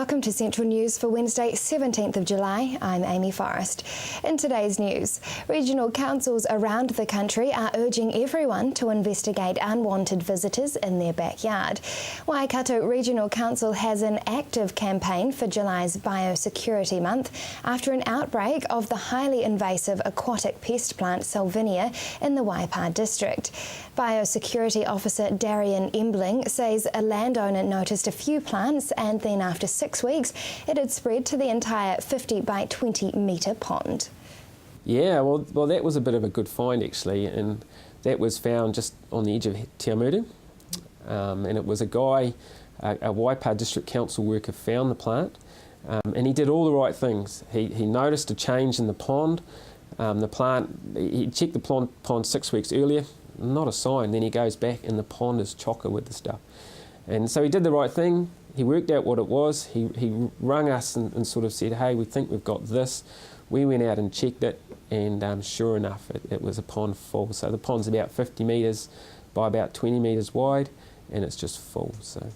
Welcome to Central News for Wednesday, 17th of July. I'm Amy Forrest. In today's news, regional councils around the country are urging everyone to investigate unwanted visitors in their backyard. Waikato Regional Council has an active campaign for July's Biosecurity Month after an outbreak of the highly invasive aquatic pest plant Salvinia in the Waipa district. Biosecurity Officer Darian Embling says a landowner noticed a few plants and then after 6 weeks it had spread to the entire 50 by 20 metre pond. Yeah, well, that was a bit of a good find actually, and that was found just on the edge of Te Awamutu. And it was a guy, a Waipa District Council worker, found the plant, and he did all the right things. He noticed a change in the pond. He checked the pond 6 weeks earlier, not a sign. Then he goes back and the pond is chocker with the stuff. And so he did the right thing. He worked out what it was. He rang us and sort of said, hey, we think we've got this. We went out and checked it, and sure enough, it was a pond full. So the pond's about 50 metres by about 20 metres wide, and it's just full. So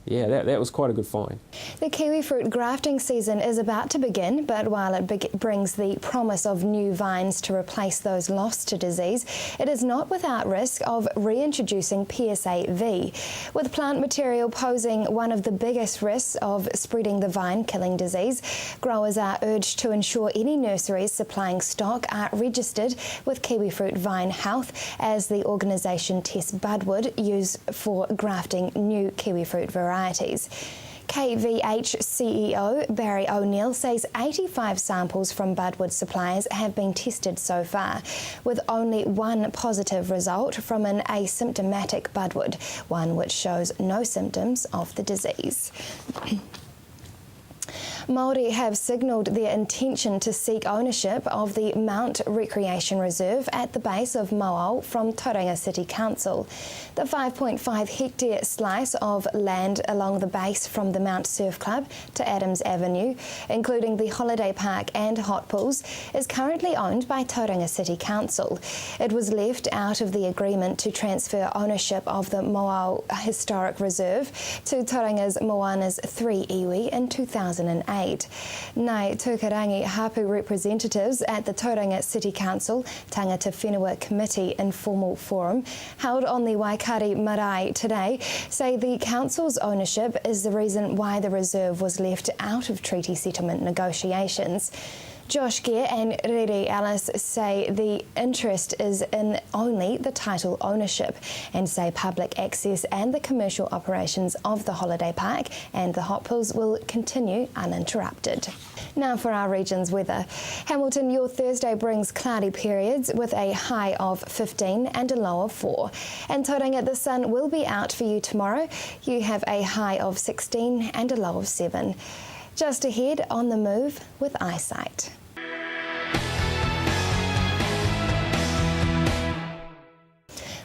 yeah, that was quite a good find. The kiwifruit grafting season is about to begin, but while it brings the promise of new vines to replace those lost to disease, it is not without risk of reintroducing PSA-V. With plant material posing one of the biggest risks of spreading the vine-killing disease, growers are urged to ensure any nurseries supplying stock are registered with Kiwifruit Vine Health, as the organisation tests budwood used for grafting new kiwifruit varieties. KVH CEO Barry O'Neill says 85 samples from budwood suppliers have been tested so far, with only one positive result from an asymptomatic budwood, one which shows no symptoms of the disease. Māori have signalled their intention to seek ownership of the Mount Recreation Reserve at the base of Moao from Tauranga City Council. The 5.5 hectare slice of land along the base from the Mount Surf Club to Adams Avenue, including the holiday park and hot pools, is currently owned by Tauranga City Council. It was left out of the agreement to transfer ownership of the Moao Historic Reserve to Tauranga's Moana's 3 iwi in 2008. Nai Tukarangi Hapu representatives at the Tauranga City Council Tangata Whenua Committee informal forum held on the Waikari Marae today say the council's ownership is the reason why the reserve was left out of treaty settlement negotiations. Josh Gere and Rere Alice say the interest is in only the title ownership, and say public access and the commercial operations of the holiday park and the hot pools will continue uninterrupted. Now for our region's weather. Hamilton, your Thursday brings cloudy periods with a high of 15 and a low of 4. And Tauranga, the sun will be out for you tomorrow. You have a high of 16 and a low of 7. Just ahead, On the Move with Eyesight.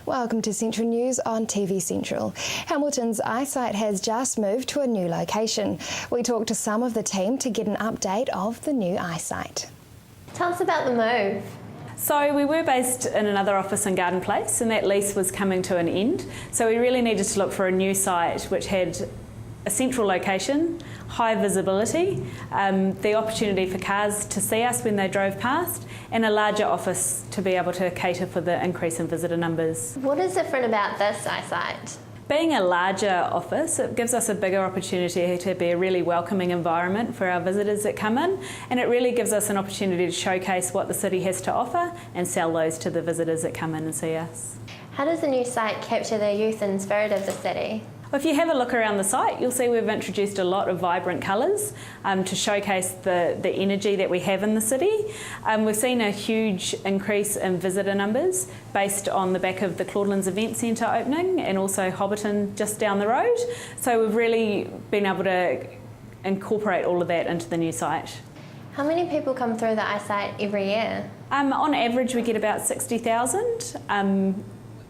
Welcome to Central News on TV Central. Hamilton's Eyesight has just moved to a new location. We talked to some of the team to get an update of the new Eyesight. Tell us about the move. So we were based in another office in Garden Place, and that lease was coming to an end. So we really needed to look for a new site which had a central location, high visibility, the opportunity for cars to see us when they drove past, and a larger office to be able to cater for the increase in visitor numbers. What is different about this Eyesight? Being a larger office, it gives us a bigger opportunity to be a really welcoming environment for our visitors that come in, and it really gives us an opportunity to showcase what the city has to offer and sell those to the visitors that come in and see us. How does the new site capture the youth and spirit of the city? If you have a look around the site, you'll see we've introduced a lot of vibrant colours to showcase the energy that we have in the city. We've seen a huge increase in visitor numbers based on the back of the Claudelands Event Centre opening and also Hobbiton just down the road. So we've really been able to incorporate all of that into the new site. How many people come through the Eyesight every year? On average, we get about 60,000.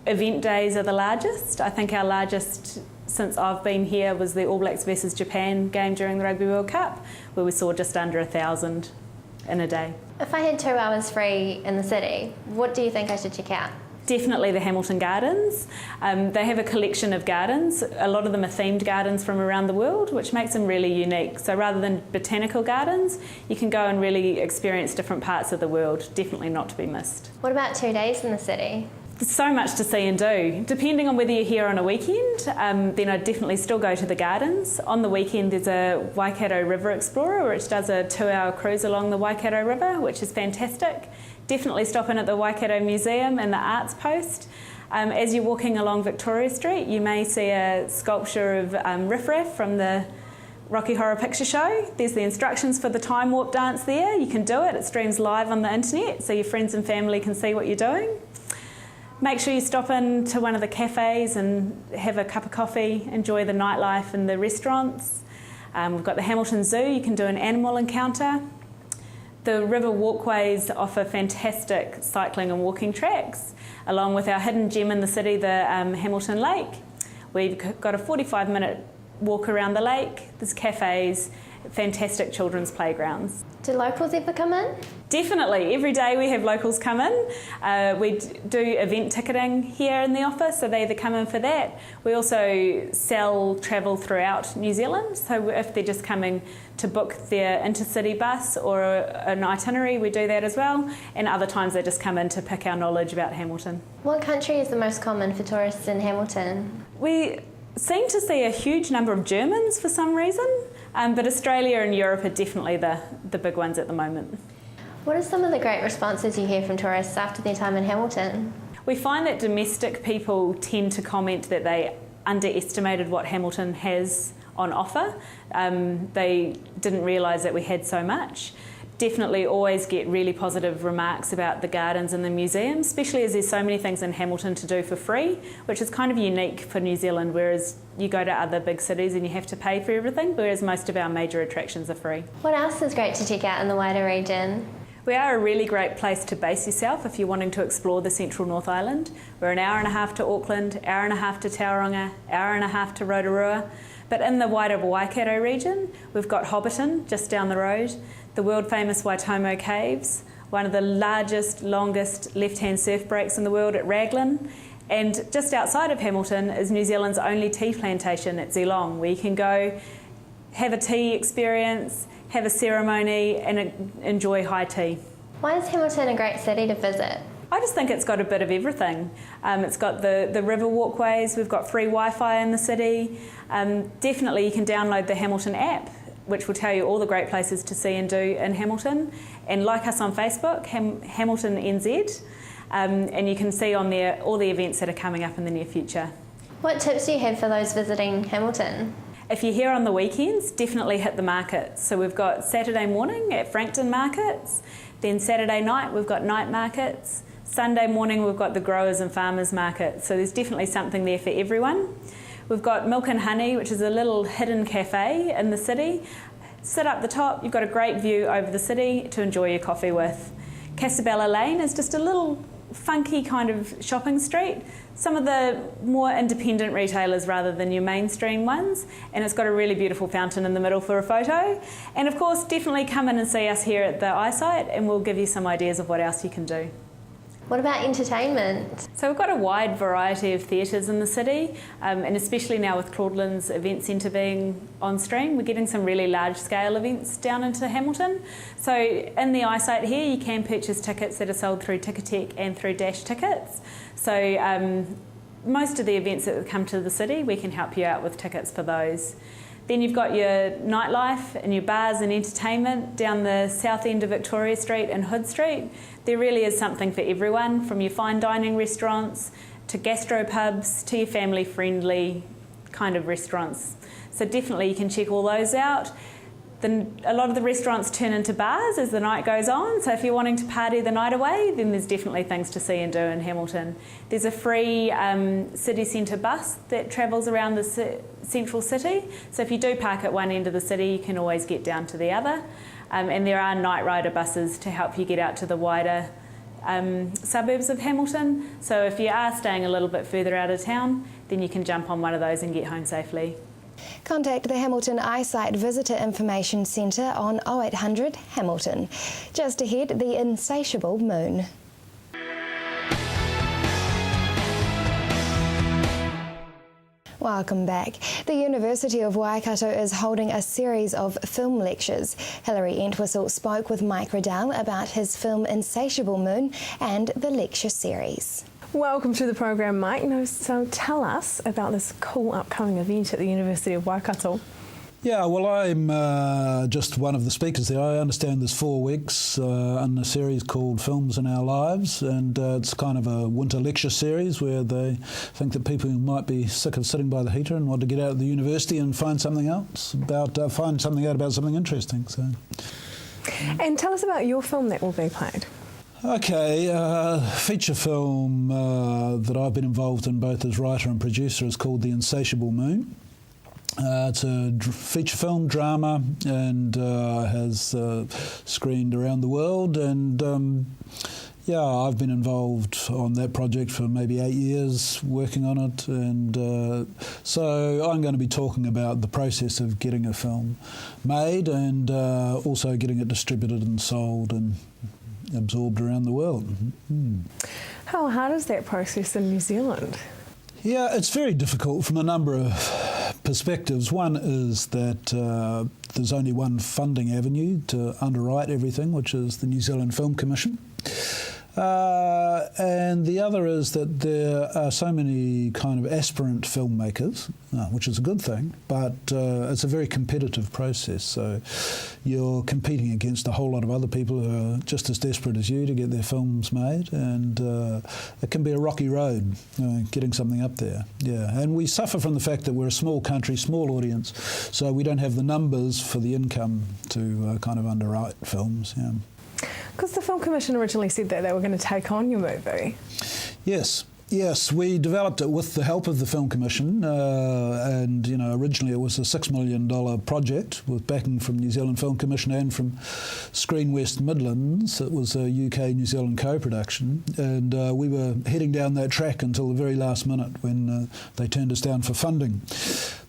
Event days are the largest. I think our largest since I've been here was the All Blacks versus Japan game during the Rugby World Cup, where we saw just under 1,000 in a day. If I had 2 hours free in the city, what do you think I should check out? Definitely the Hamilton Gardens. They have a collection of gardens. A lot of them are themed gardens from around the world, which makes them really unique. So rather than botanical gardens, you can go and really experience different parts of the world. Definitely not to be missed. What about 2 days in the city? There's so much to see and do. Depending on whether you're here on a weekend, then I'd definitely still go to the gardens. On the weekend, there's a Waikato River Explorer, which does a 2-hour cruise along the Waikato River, which is fantastic. Definitely stop in at the Waikato Museum and the Arts Post. As you're walking along Victoria Street, you may see a sculpture of Riff Raff from the Rocky Horror Picture Show. There's the instructions for the time warp dance there. You can do it. It streams live on the internet, so your friends and family can see what you're doing. Make sure you stop in to one of the cafes and have a cup of coffee, enjoy the nightlife and the restaurants. We've got the Hamilton Zoo, you can do an animal encounter. The river walkways offer fantastic cycling and walking tracks, along with our hidden gem in the city, the Hamilton Lake. We've got a 45-minute walk around the lake, there's cafes, fantastic children's playgrounds. Do locals ever come in? Definitely. Every day we have locals come in. We do event ticketing here in the office, so they either come in for that. We also sell travel throughout New Zealand, so if they're just coming to book their intercity bus or an itinerary, we do that as well. And other times they just come in to pick our knowledge about Hamilton. What country is the most common for tourists in Hamilton? We seem to see a huge number of Germans for some reason, but Australia and Europe are definitely the big ones at the moment. What are some of the great responses you hear from tourists after their time in Hamilton? We find that domestic people tend to comment that they underestimated what Hamilton has on offer. They didn't realise that we had so much. Definitely always get really positive remarks about the gardens and the museum, especially as there's so many things in Hamilton to do for free, which is kind of unique for New Zealand, whereas you go to other big cities and you have to pay for everything, whereas most of our major attractions are free. What else is great to check out in the wider region? We are a really great place to base yourself if you're wanting to explore the central North Island. We're an hour and a half to Auckland, hour and a half to Tauranga, hour and a half to Rotorua. But in the wider Waikato region, we've got Hobbiton just down the road, the world famous Waitomo Caves, one of the largest, longest left-hand surf breaks in the world at Raglan. And just outside of Hamilton is New Zealand's only tea plantation at Geelong, where you can go have a tea experience, have a ceremony and enjoy high tea. Why is Hamilton a great city to visit? I just think it's got a bit of everything. It's got the river walkways, we've got free Wi-Fi in the city. Definitely you can download the Hamilton app, which will tell you all the great places to see and do in Hamilton. And like us on Facebook, Hamilton NZ, and you can see on there all the events that are coming up in the near future. What tips do you have for those visiting Hamilton? If you're here on the weekends, definitely hit the markets. So we've got Saturday morning at Frankton Markets, then Saturday night we've got night markets, Sunday morning we've got the growers and farmers market. So there's definitely something there for everyone. We've got Milk and Honey, which is a little hidden cafe in the city. Sit up the top, you've got a great view over the city to enjoy your coffee with. Casabella Lane is just a little funky kind of shopping street. Some of the more independent retailers rather than your mainstream ones, and it's got a really beautiful fountain in the middle for a photo. And of course, definitely come in and see us here at the iSight and we'll give you some ideas of what else you can do. What about entertainment? So we've got a wide variety of theatres in the city, and especially now with Claudelands Event Centre being on stream, we're getting some really large-scale events down into Hamilton. So in the iSight here, you can purchase tickets that are sold through Ticketek and through Dash Tickets. So most of the events that come to the city, we can help you out with tickets for those. Then you've got your nightlife and your bars and entertainment down the south end of Victoria Street and Hood Street. There really is something for everyone, from your fine dining restaurants to gastropubs to your family-friendly kind of restaurants. So definitely you can check all those out. Then a lot of the restaurants turn into bars as the night goes on, so if you're wanting to party the night away, then there's definitely things to see and do in Hamilton. There's a free city centre bus that travels around the central city, so if you do park at one end of the city, you can always get down to the other. And there are night rider buses to help you get out to the wider suburbs of Hamilton, so if you are staying a little bit further out of town, then you can jump on one of those and get home safely. Contact the Hamilton iSight Visitor Information Centre on 0800 Hamilton. Just ahead, the insatiable moon. Welcome back. The University of Waikato is holding a series of film lectures. Hilary Entwistle spoke with Mike Riddell about his film Insatiable Moon and the lecture series. Welcome to the program, Mike. Now, so tell us about this cool upcoming event at the University of Waikato. Yeah, well, I'm just one of the speakers there. I understand there's 4 weeks in a series called Films in Our Lives, and it's kind of a winter lecture series where they think that people might be sick of sitting by the heater and want to get out of the university and find something else, find something out about something interesting. So. And tell us about your film that will be played. Okay, feature film that I've been involved in both as writer and producer is called The Insatiable Moon. It's a feature film drama and has screened around the world, and yeah, I've been involved on that project for maybe 8 years working on it, and so I'm going to be talking about the process of getting a film made and also getting it distributed and sold and absorbed around the world. How hard is that process in New Zealand? Yeah, it's very difficult from a number of perspectives. One is that there's only one funding avenue to underwrite everything, which is the New Zealand Film Commission. And the other is that there are so many kind of aspirant filmmakers, which is a good thing, but it's a very competitive process. So you're competing against a whole lot of other people who are just as desperate as you to get their films made, and it can be a rocky road getting something up there. Yeah, and we suffer from the fact that we're a small country, small audience, so we don't have the numbers for the income to kind of underwrite films. Yeah. Because the Film Commission originally said that they were going to take on your movie. Yes, we developed it with the help of the Film Commission, and originally it was a $6 million project with backing from New Zealand Film Commission and from Screen West Midlands. It was a UK-New Zealand co-production, and we were heading down that track until the very last minute when they turned us down for funding,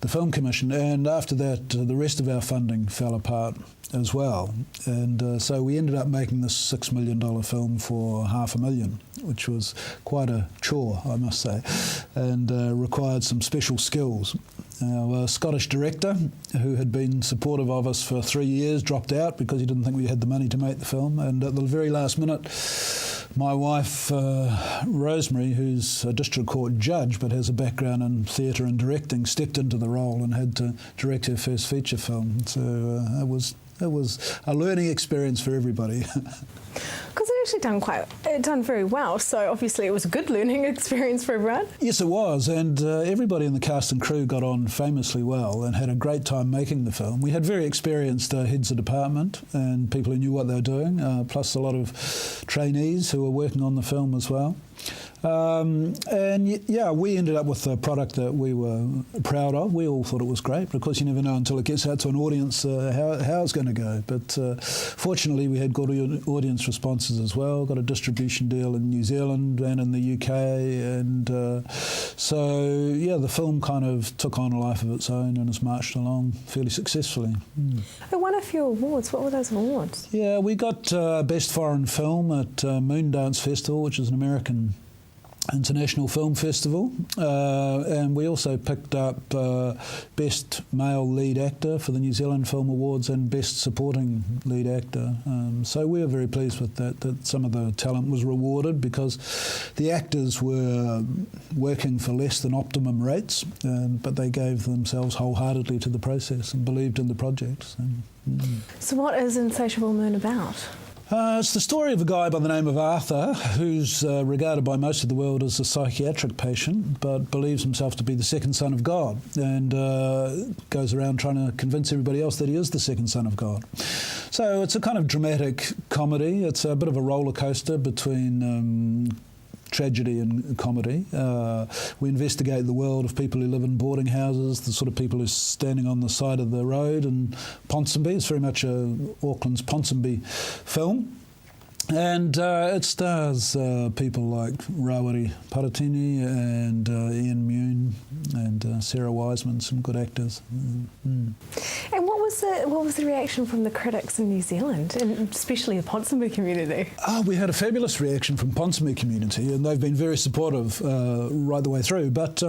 the Film Commission, and after that the rest of our funding fell apart as well, and so we ended up making this $6 million film for $500,000, which was quite a chore, I must say, and required some special skills. Our Scottish director, who had been supportive of us for 3 years, dropped out because he didn't think we had the money to make the film, and at the very last minute my wife, Rosemary, who's a district court judge but has a background in theatre and directing, stepped into the role and had to direct her first feature film. So it was a learning experience for everybody. Because it actually done very well, so obviously it was a good learning experience for everyone. Yes, it was, and everybody in the cast and crew got on famously well and had a great time making the film. We had very experienced heads of department and people who knew what they were doing, plus a lot of trainees who were working on the film as well. And yeah, we ended up with a product that we were proud of. We all thought it was great, because you never know until it gets out to an audience how it's going to go. But fortunately, we had good audience responses as well. Got a distribution deal in New Zealand and in the UK, and so yeah, the film kind of took on a life of its own and has marched along fairly successfully. It won a few awards. What were those awards? Yeah, we got Best Foreign Film at Moondance Festival, which is an American international film festival, and we also picked up Best Male Lead Actor for the New Zealand Film Awards and Best Supporting Lead Actor. So we were very pleased with that some of the talent was rewarded, because the actors were working for less than optimum rates, but they gave themselves wholeheartedly to the process and believed in the project. So what is Insatiable Moon about? It's the story of a guy by the name of Arthur, who's regarded by most of the world as a psychiatric patient, but believes himself to be the second son of God, and goes around trying to convince everybody else that he is the second son of God. So it's a kind of dramatic comedy. It's a bit of a roller coaster between tragedy and comedy. We investigate the world of people who live in boarding houses, the sort of people who are standing on the side of the road in Ponsonby. It's very much Auckland's Ponsonby film. And it stars people like Rawiri Paratini and Ian Mune and Sarah Wiseman, some good actors. And what What was the reaction from the critics in New Zealand, and especially the Ponsonby community? We had a fabulous reaction from Ponsonby community, and they've been very supportive right the way through. But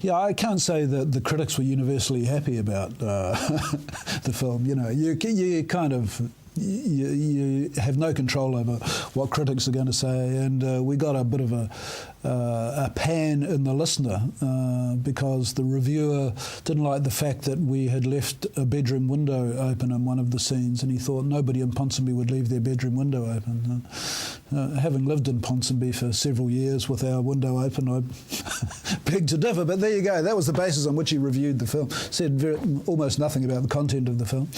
yeah, I can't say that the critics were universally happy about the film. You know, you kind of. You have no control over what critics are going to say, and we got a bit of a pan in the listener because the reviewer didn't like the fact that we had left a bedroom window open in one of the scenes, and he thought nobody in Ponsonby would leave their bedroom window open. Having lived in Ponsonby for several years with our window open, I beg to differ, but there you go. That was the basis on which he reviewed the film. Said almost nothing about the content of the film,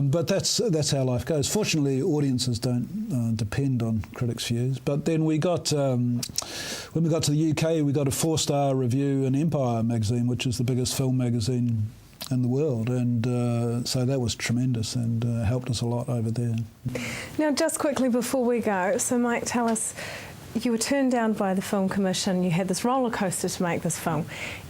but that's how life goes. Fortunately, audiences don't depend on critics' views. But then we got, when we got to the UK, we got a 4-star review in Empire magazine, which is the biggest film magazine in the world, and so that was tremendous and helped us a lot over there. Now, just quickly before we go, so Mike, tell us, you were turned down by the Film Commission. You had this roller coaster to make this film.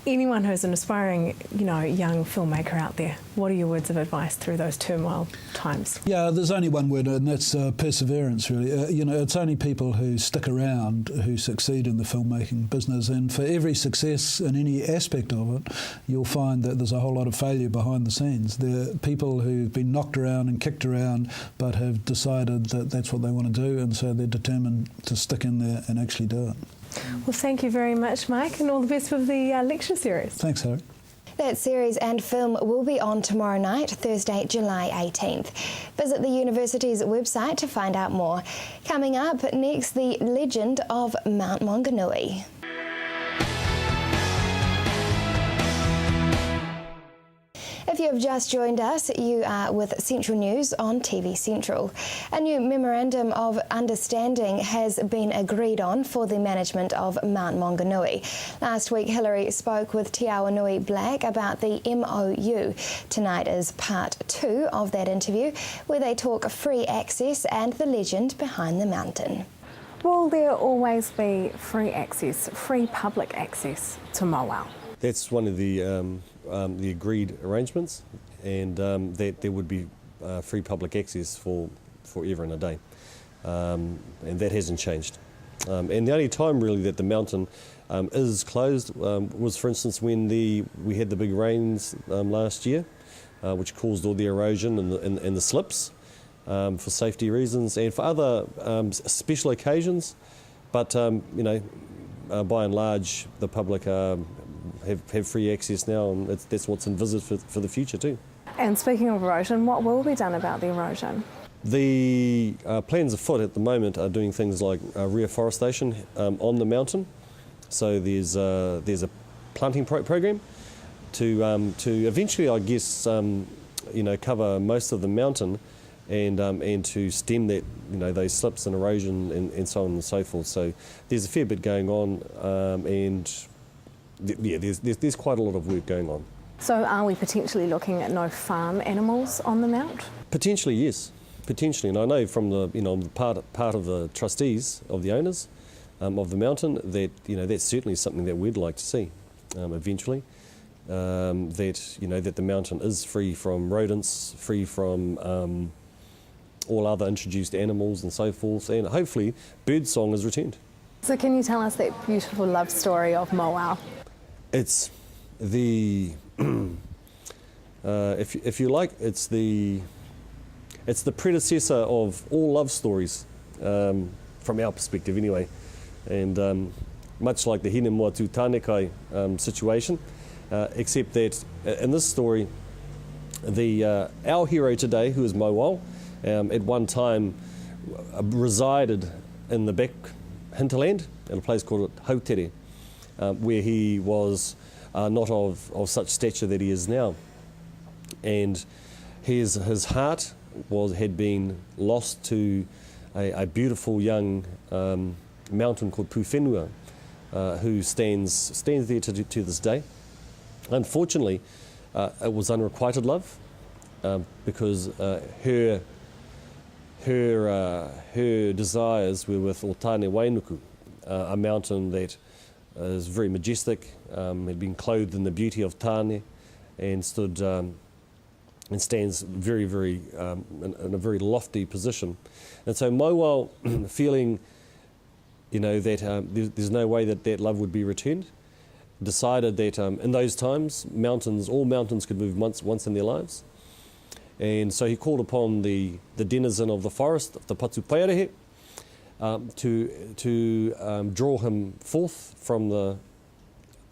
Anyone who's an aspiring, young filmmaker out there, what are your words of advice through those turmoil times? Yeah, there's only one word, and that's perseverance, really. It's only people who stick around who succeed in the filmmaking business, and for every success in any aspect of it, you'll find that there's a whole lot of failure behind the scenes. There are people who've been knocked around and kicked around, but have decided that that's what they want to do, and so they're determined to stick in there and actually do it. Well, thank you very much, Mike, and all the best with the lecture series. Thanks, Harry. That series and film will be on tomorrow night, Thursday, July 18th. Visit the university's website to find out more. Coming up next, the legend of Mount Maunganui. If you have just joined us, you are with Central News on TV Central. A new memorandum of understanding has been agreed on for the management of Mount Maunganui. Last week, Hillary spoke with Te Awanui Black about the MOU. Tonight is part 2 of that interview, where they talk free access and the legend behind the mountain. Will there always be free access, free public access to Mauao? That's one of the agreed arrangements, and that there would be free public access for forever and a day, and that hasn't changed. And the only time really that the mountain is closed was, for instance, when we had the big rains last year, which caused all the erosion and the slips for safety reasons and for other special occasions. But by and large, the public have free access now, and that's what's envisaged for the future too. And speaking of erosion, what will be done about the erosion? The plans afoot at the moment are doing things like reforestation on the mountain. So there's a planting program to eventually, I guess, cover most of the mountain and to stem that, those slips and erosion and so on and so forth. So there's a fair bit going on, and yeah, there's quite a lot of work going on. So are we potentially looking at no farm animals on the mount? Potentially, yes. Potentially, and I know from the part of the trustees, of the owners of the mountain, that that's certainly something that we'd like to see eventually. That the mountain is free from rodents, free from all other introduced animals and so forth, and hopefully birdsong is returned. So can you tell us that beautiful love story of Mauao? It's the if you like, it's the predecessor of all love stories, from our perspective anyway, and much like the Hine Moatu Tānekai situation, except that in this story, our hero today, who is Mauao, at one time resided in the back hinterland in a place called Hautere, where he was not of such stature that he is now, and his heart had been lost to a beautiful young mountain called Pūwhenua, who stands there to this day. Unfortunately, it was unrequited love, because her desires were with Otane Wainuku, a mountain that is very majestic, had been clothed in the beauty of Tāne, and stood and stands very, very in a very lofty position. And so Mauao, feeling, that there's no way that love would be returned, decided that in those times, all mountains could move once in their lives. And so he called upon the denizen of the forest, the Patu Paerehe, to draw him forth from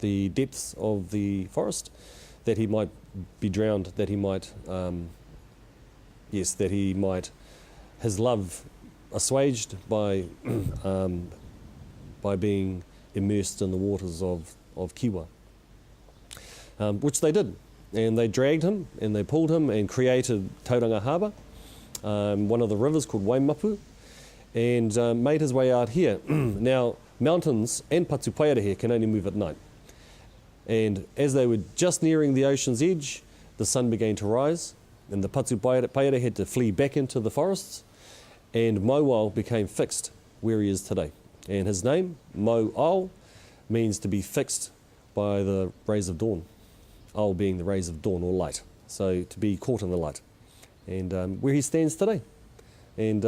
the depths of the forest, that he might be drowned, that he might, his love assuaged by being immersed in the waters of Kiwa, which they did. And they dragged him and they pulled him and created Tauranga Harbour, one of the rivers called Waimapu, and made his way out here. Now, mountains and Patu Paerehe can only move at night. And as they were just nearing the ocean's edge, the sun began to rise, and the Patu Paerehe had to flee back into the forests, and Mauao became fixed where he is today. And his name, Mauao, means to be fixed by the rays of dawn. Ao being the rays of dawn or light, so to be caught in the light. And where he stands today, and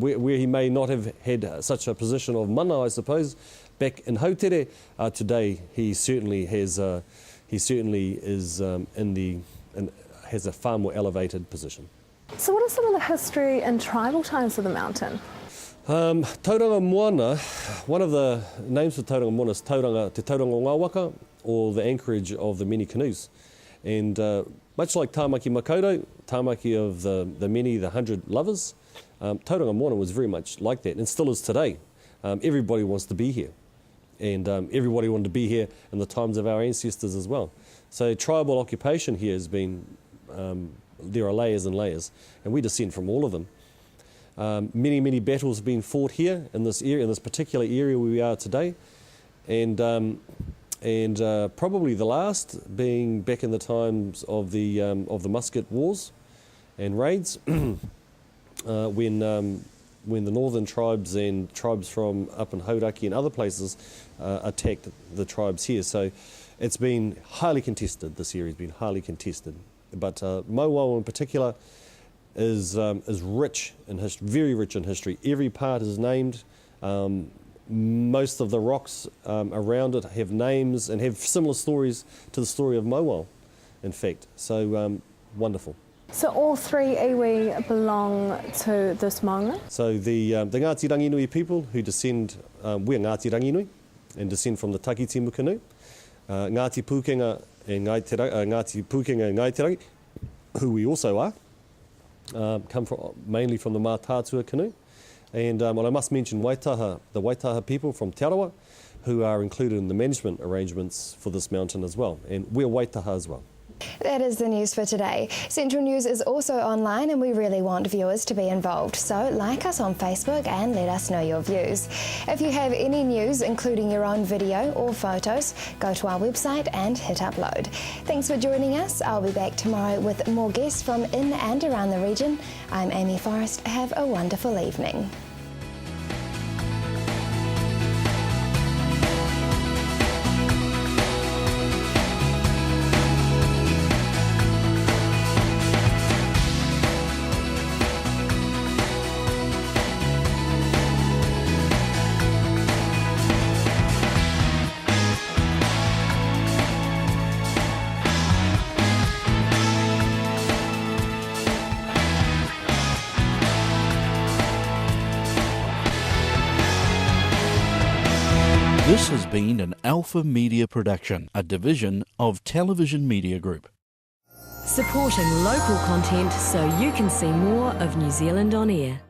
where he may not have had such a position of mana, I suppose, back in Hautere, today he certainly has. He certainly is has a far more elevated position. So what is some of the history and tribal ties of the mountain? Tauranga Moana, one of the names for Tauranga Moana is Te Tauranga Ngāwaka, or the anchorage of the many canoes. And much like Tāmaki Makaurau, Tāmaki of the many, the 100 lovers, Tauranga Moana was very much like that, and still is today. Everybody wants to be here, and everybody wanted to be here in the times of our ancestors as well. So tribal occupation here has been, there are layers and layers, and we descend from all of them. Many battles have been fought here in this area, in this particular area where we are today, and probably the last being back in the times of the musket wars and raids, when the northern tribes and tribes from up in Hauraki and other places attacked the tribes here. So it's been highly contested. This area has been highly contested, but Mauao in particular is rich in history, very rich in history. Every part is named. Most of the rocks around it have names and have similar stories to the story of Mauao, in fact. So wonderful. So all three iwi belong to this maunga? So the Ngāti Ranginui people who descend, we're Ngāti Ranginui and descend from the Takitimu canoe. Ngāti Pūkenga and Ngāti Pūkenga and Ngaitirangi, who we also are, come mainly from the Mātātua canoe. And I must mention Waitaha, the Waitaha people from Te Arawa, who are included in the management arrangements for this mountain as well. And we're Waitaha as well. That is the news for today. Central News is also online, and we really want viewers to be involved. So like us on Facebook and let us know your views. If you have any news, including your own video or photos, go to our website and hit upload. Thanks for joining us. I'll be back tomorrow with more guests from in and around the region. I'm Amy Forrest. Have a wonderful evening. This has been an Alpha Media production, a division of Television Media Group. Supporting local content so you can see more of New Zealand on air.